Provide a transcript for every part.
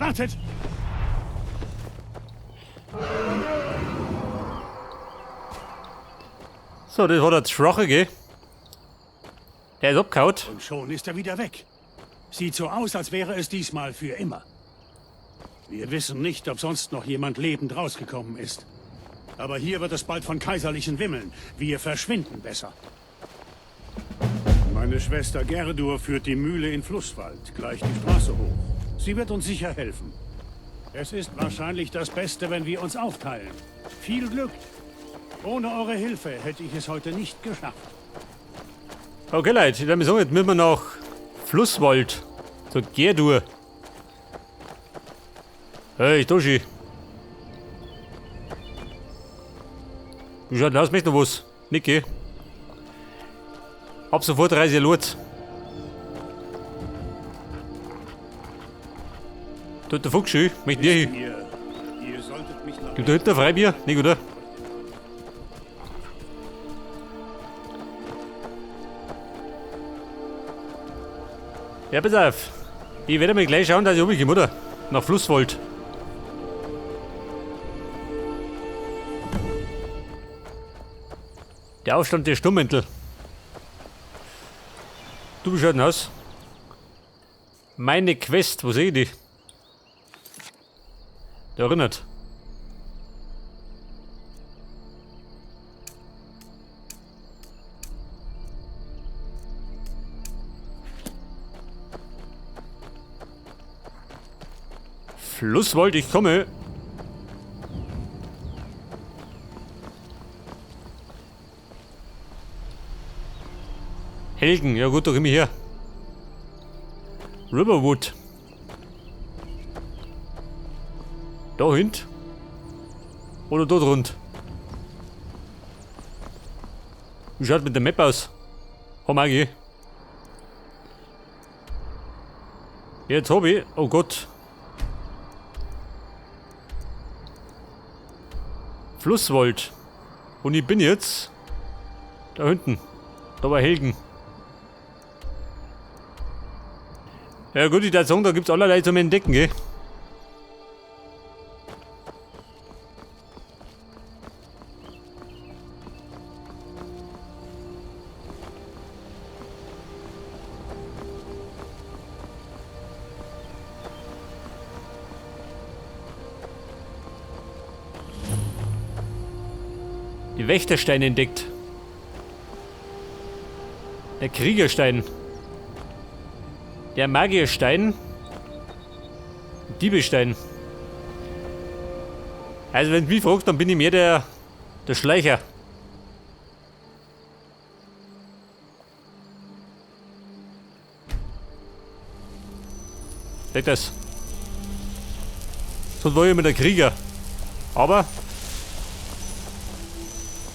Wartet! So, das war der Schwache, gell? Der ist abgehauen. Und schon ist er wieder weg. Sieht so aus, als wäre es diesmal für immer. Wir wissen nicht, ob sonst noch jemand lebend rausgekommen ist. Aber hier wird es bald von Kaiserlichen wimmeln. Wir verschwinden besser. Meine Schwester Gerdur führt die Mühle in Flusswald, gleich die Straße hoch. Sie wird uns sicher helfen. Es ist wahrscheinlich das Beste, wenn wir uns aufteilen. Viel Glück! Ohne eure Hilfe hätte ich es heute nicht geschafft. Okay, Leute, ich würde mir sagen, jetzt müssen wir nach Flusswald. Zur Gerdur. Hey, Toshi. Wie schaut denn aus? Möchtest du noch was? Niki? Ab sofort reise ich los. Dort der Fuchs, möchte ich hin. Ihr solltet mich nach... Gibt da hinten ein Freibier? Nicht, oder? Ja, pass auf. Ich werde mir gleich schauen, dass ich runterkomme, oder? Nach Flusswald. Der Aufstand der Sturmmäntel. Du, wie schaut denn aus? Meine Quest, wo sehe ich die? Der erinnert. Flusswald, ich komme. Helgen, ja gut, da komm ich her. Riverwood. Da hint. Oder dort rund. Wie schaut mit der Map aus? Hamagi. Jetzt hab ich. Oh Gott. Flusswald. Und ich bin jetzt da hinten. Da war Helgen. Ja gut, ich würde sagen, da gibt es allerlei zum Entdecken, gell? Die Wächtersteine entdeckt. Der Kriegerstein. Der Magierstein. Diebestein. Also wenn du mich fragst, dann bin ich mehr der Schleicher. Seht das? So war ich immer der Krieger. Aber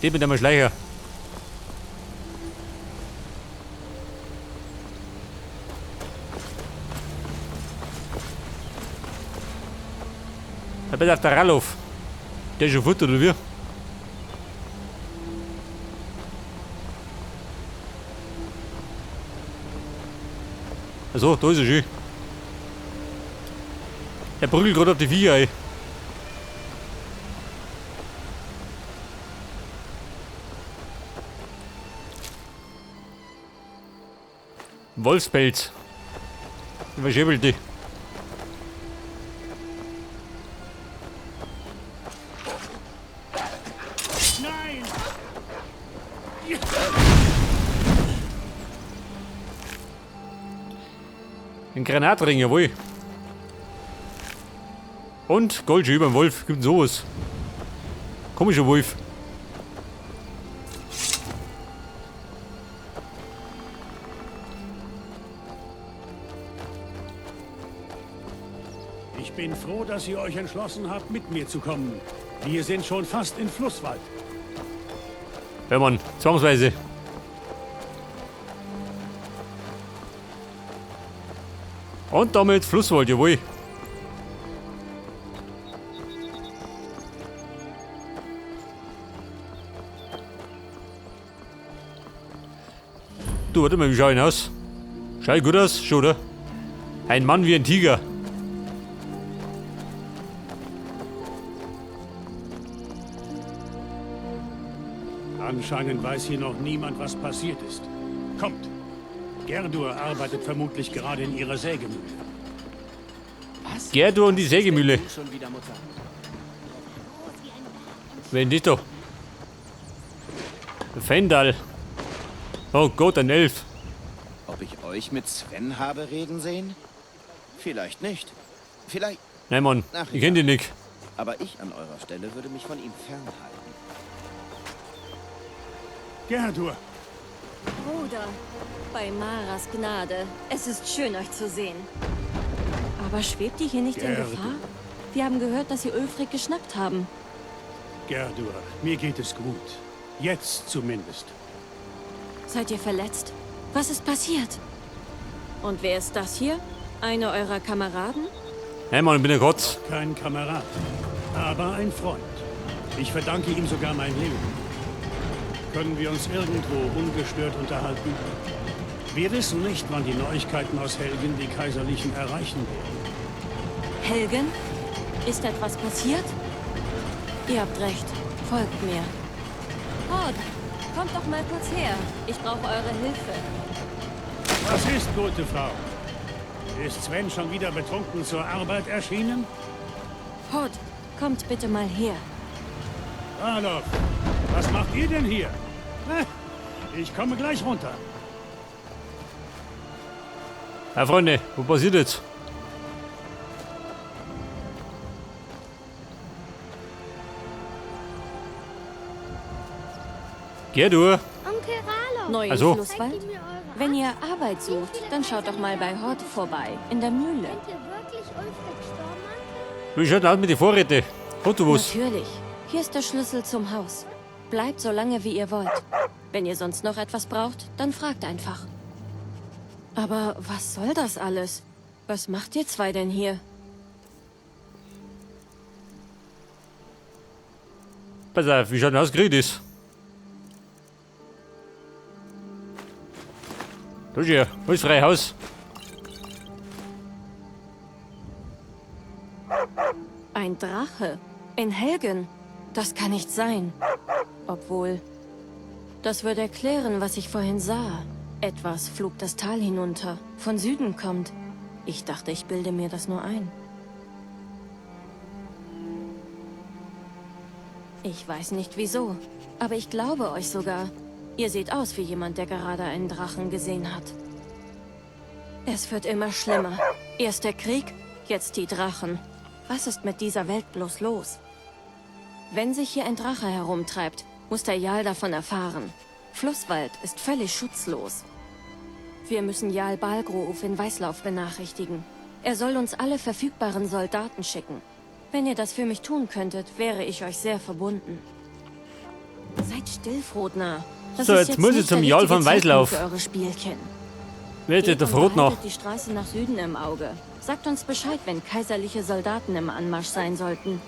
den mit einem Schleicher. Da bin ich auf der Rallof. Der ist schon Futter, oder wie? Also, da ist er schon. Er prügelt gerade auf die Viecher ein. Wolfspelz. Überschäbelt die. Nein! Ein Granatring, jawohl. Und Goldschü beim Wolf. Gibt sowas. Komischer Wolf. Ich bin froh, dass ihr euch entschlossen habt, mit mir zu kommen. Wir sind schon fast in Flusswald. Ja, Mann, zwangsweise. Und damit Flusswald, jawohl. Du, warte mal, wie schau ich aus? Schau ich gut aus? Schon, oder? Ein Mann wie ein Tiger. Anscheinend weiß hier noch niemand, was passiert ist. Kommt. Gerdur arbeitet vermutlich gerade in ihrer Sägemühle. Was? Gerdur und die Sägemühle. Du schon wieder, Mutter. Wen nicht doch? Fendal. Oh Gott, ein Elf. Ob ich euch mit Sven habe reden sehen? Vielleicht nicht. Vielleicht. Nein, Mann, Ach, ich kenn die nicht. Aber ich an eurer Stelle würde mich von ihm fernhalten. Gerdur, Bruder, bei Maras Gnade. Es ist schön, euch zu sehen. Aber schwebt ihr hier nicht in Gerdur. Gefahr? Wir haben gehört, dass sie Ulfric geschnappt haben. Gerdur, mir geht es gut. Jetzt zumindest. Seid ihr verletzt? Was ist passiert? Und wer ist das hier? Eine eurer Kameraden? Nein, Mann, ich bin ein Gott. Kein Kamerad, aber ein Freund. Ich verdanke ihm sogar mein Leben. Können wir uns irgendwo ungestört unterhalten? Wir wissen nicht, wann die Neuigkeiten aus Helgen die Kaiserlichen erreichen werden. Helgen? Ist etwas passiert? Ihr habt recht. Folgt mir. Hord, kommt doch mal kurz her. Ich brauche eure Hilfe. Was ist, gute Frau? Ist Sven schon wieder betrunken zur Arbeit erschienen? Hord, kommt bitte mal her. Ralof, was macht ihr denn hier? Ich komme gleich runter. Ja, Freunde, wo passiert jetzt? Gerdur. Onkel Ralof, Neu im Also? Flusswald? zeigt ihr mir eure Wenn ihr Akten? Arbeit sucht, dann schaut doch mal bei Hort vorbei, in der Mühle. Kennt ihr wirklich Ulfric Stormantel? Wie schaut denn aus mit den Vorräten? Fotos. Natürlich. Hier ist der Schlüssel zum Haus. Bleibt so lange, wie ihr wollt. Wenn ihr sonst noch etwas braucht, dann fragt einfach. Aber was soll das alles? Was macht ihr zwei denn hier? Pass auf, wie schaut denn aus, Gridis? Du hier, wo ist freie Haus? Ein Drache? In Helgen? Das kann nicht sein. Obwohl, das würde erklären, was ich vorhin sah. Etwas flog das Tal hinunter, von Süden kommt. Ich dachte, ich bilde mir das nur ein. Ich weiß nicht wieso, aber ich glaube euch sogar. Ihr seht aus wie jemand, der gerade einen Drachen gesehen hat. Es wird immer schlimmer. Erst der Krieg, jetzt die Drachen. Was ist mit dieser Welt bloß los? Wenn sich hier ein Drache herumtreibt, muss der Jarl davon erfahren. Flusswald ist völlig schutzlos. Wir müssen Jarl Balgruf in Weißlauf benachrichtigen. Er soll uns alle verfügbaren Soldaten schicken. Wenn ihr das für mich tun könntet, wäre ich euch sehr verbunden. Seid still, Frodner. Das So, ist jetzt muss ich nicht zum der Jarl richtige von Weißlauf. Zeitpunkt für eure Spielchen. Wer ist Geht der und Frotner? behaltet die Straße nach Süden im Auge. Sagt uns Bescheid, wenn kaiserliche Soldaten im Anmarsch sein sollten.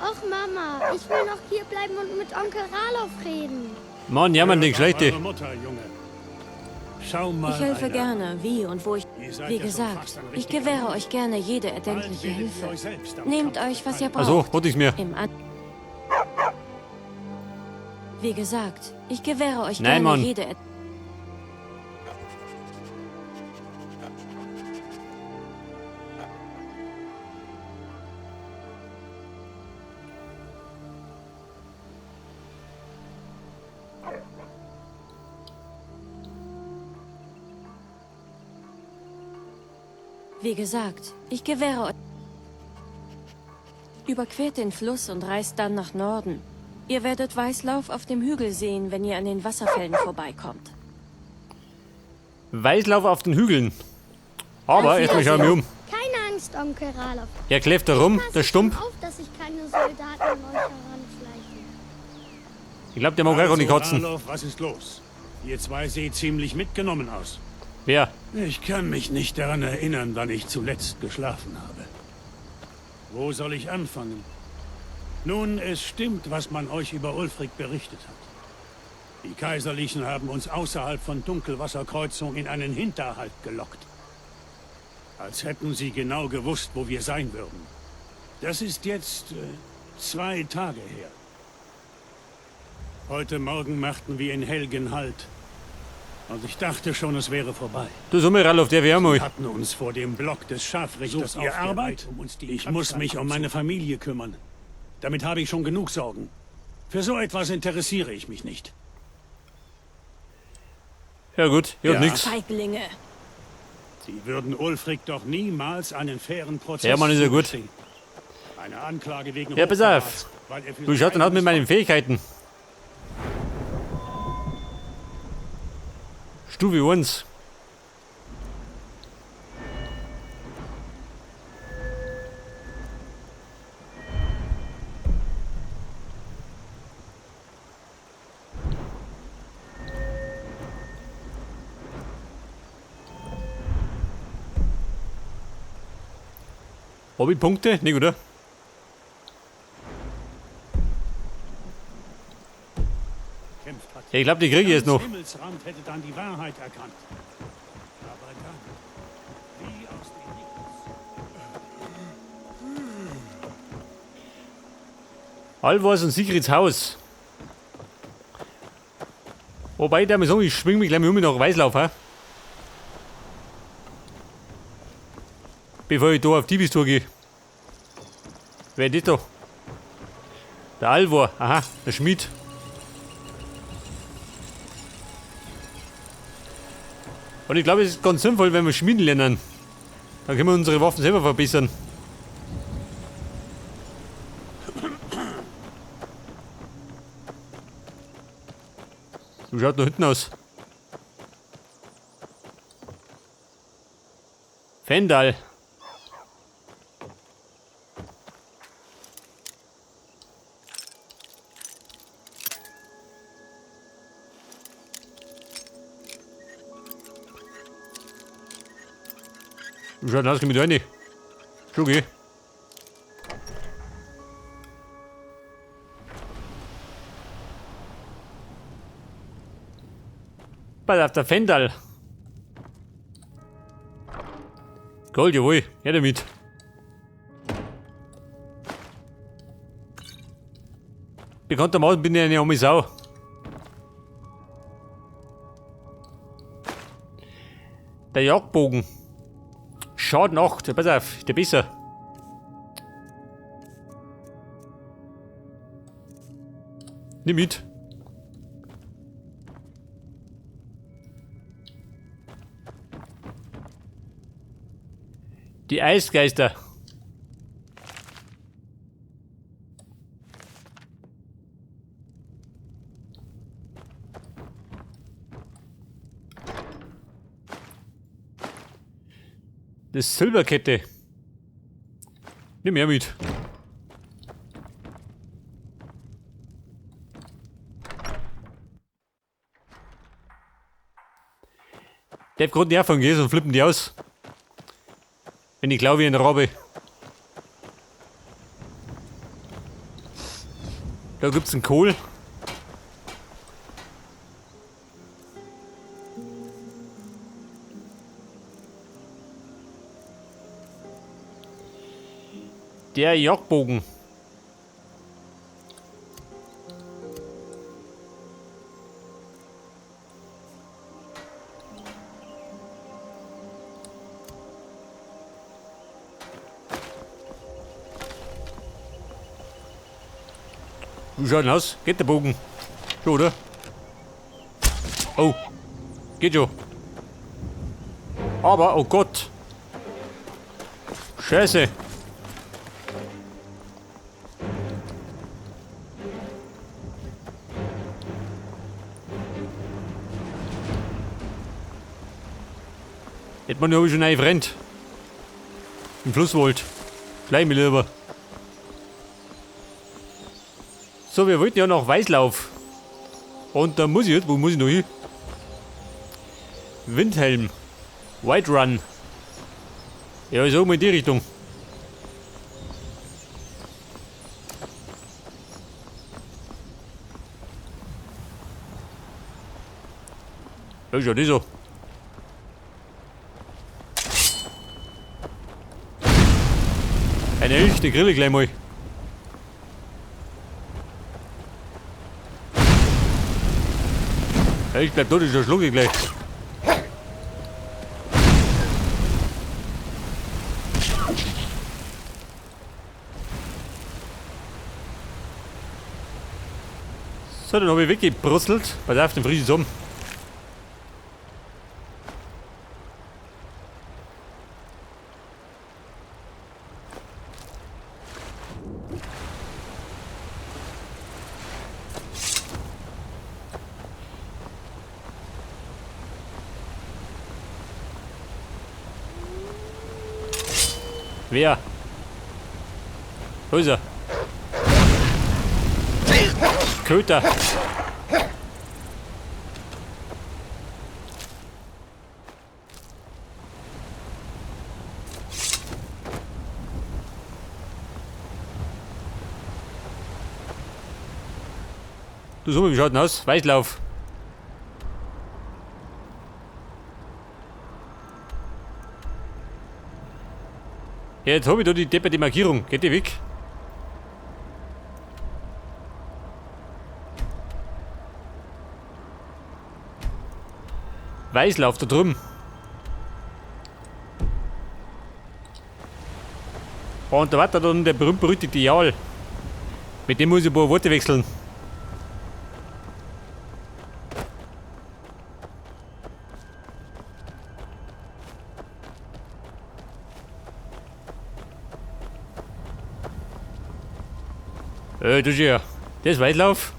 Och Mama, ich will noch hier bleiben und mit Onkel Ralof reden. Mann, ja, man, die Hört auf Schlechte. eure Mutter, Junge. Schau mal. Ich helfe einer. gerne, wie und wo ich... Ihr seid Wie ja schon gesagt, fast ein ich richtiger gewähre Mann. euch gerne jede Bald erdenkliche werdet ihr Hilfe. euch selbst am Nehmt Kampf euch, was ihr beteiligen. braucht. Also, wollte ich's mir. Wie gesagt, ich gewähre euch Nein, gerne Mann. jede... Wie gesagt, ich gewähre euch... Überquert den Fluss und reist dann nach Norden. Ihr werdet Weißlauf auf dem Hügel sehen, wenn ihr an den Wasserfällen vorbeikommt. Weißlauf auf den Hügeln. Aber, jetzt mal schauen wir um. Keine Angst, Onkel Ralof. Er kläfft da rum, Passt der Stump. auf, dass sich keine Soldaten an euch heranschleichen. Ich glaube, der mag gar nicht kotzen. Ralof, was ist los? Ihr zwei seht ziemlich mitgenommen aus. Wer? Ich kann mich nicht daran erinnern, wann ich zuletzt geschlafen habe. Wo soll ich anfangen? Nun, es stimmt, was man euch über Ulfric berichtet hat. Die Kaiserlichen haben uns außerhalb von Dunkelwasserkreuzung in einen Hinterhalt gelockt. Als hätten sie genau gewusst, wo wir sein würden. Das ist jetzt 2 Tage her. Heute Morgen machten wir in Helgen Halt. Und ich dachte schon, es wäre vorbei. Du so mir auf der wir Wir mal. hatten uns vor dem Block des Scharfrichters Sucht ihr Arbeit. Ich muss mich um meine Familie kümmern. Damit habe ich schon genug Sorgen. Für so etwas interessiere ich mich nicht. Ja gut, ja, Ja. nix. Feiglinge. Sie würden Ulfric doch niemals einen fairen Prozess Ja, Mann, ist ja gut. zugestehen. Eine Anklage wegen Ja, pass auf. Hochverrats, weil er für Du sein schaut dann halt mit eigenes meinen Fähigkeiten. Stufe 1. Hobbypunkte? Nicht, oder? gekämpft hat. Ja, ich glaube, die kriege ich jetzt noch. Ganz Himmelsrand hätte dann die Wahrheit erkannt. Aber dann, wie aus dem Nichts. Alvors und Sigrids Haus. Wobei, der muss sagen, ich schwing mich gleich mal um nach Weißlauf, ha? Bevor ich da auf Diebstour gehe. Wer ist das da? Der Alvor, aha, der Schmied. Und ich glaube, es ist ganz sinnvoll, wenn wir schmieden lernen. Dann können wir unsere Waffen selber verbessern. So schaut da hinten aus. Fendal. So schaut aus, geh mit rein. Schon geh. Pass auf, der Fendal. Gold, jawohl. Ja, damit. Bekanntermaßen bin ich eine arme Sau. Der Jagdbogen. Schaden 8. Ja, pass auf, der besser. Nimm mit. Die Eisgeister. Das Silberkette. Nimm her mit. Der hat gerade Nerven gehen und flippen die aus. Wenn ich glaube wie ein Rabe. Da gibt's einen Kohl. Der Jagdbogen. Wie schaut denn aus? Geht der Bogen? Schon, oder? Oh. Geht schon. Aber, oh Gott. Scheiße. Hätte man ja schon eingebrennt. Im Flusswald. Gleich mir lieber. So, wir wollten ja nach Weißlauf. Und da muss ich jetzt, wo muss ich noch hin? Windhelm. White Run. Ja, so mal in die Richtung. Ja, ist ja nicht so. Eine echte Grille gleich mal. Ich bleib tot, ich schlucke gleich. So, dann habe ich weggebrustelt. Pass auf, den frisch um. Wer? Wo ist er? Köter! Du, so wie schaut denn aus? Weißlauf. Ja, jetzt habe ich da die depperte Markierung. Geht die weg? Weißlauf da drüben. Oh, und da war dann der berühmt-berüchtigte Jahl. Mit dem muss ich ein paar Worte wechseln. Du ja. Das ist Weißlauf.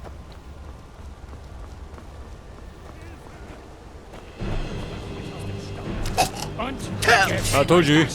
Und Ah, toll, schön.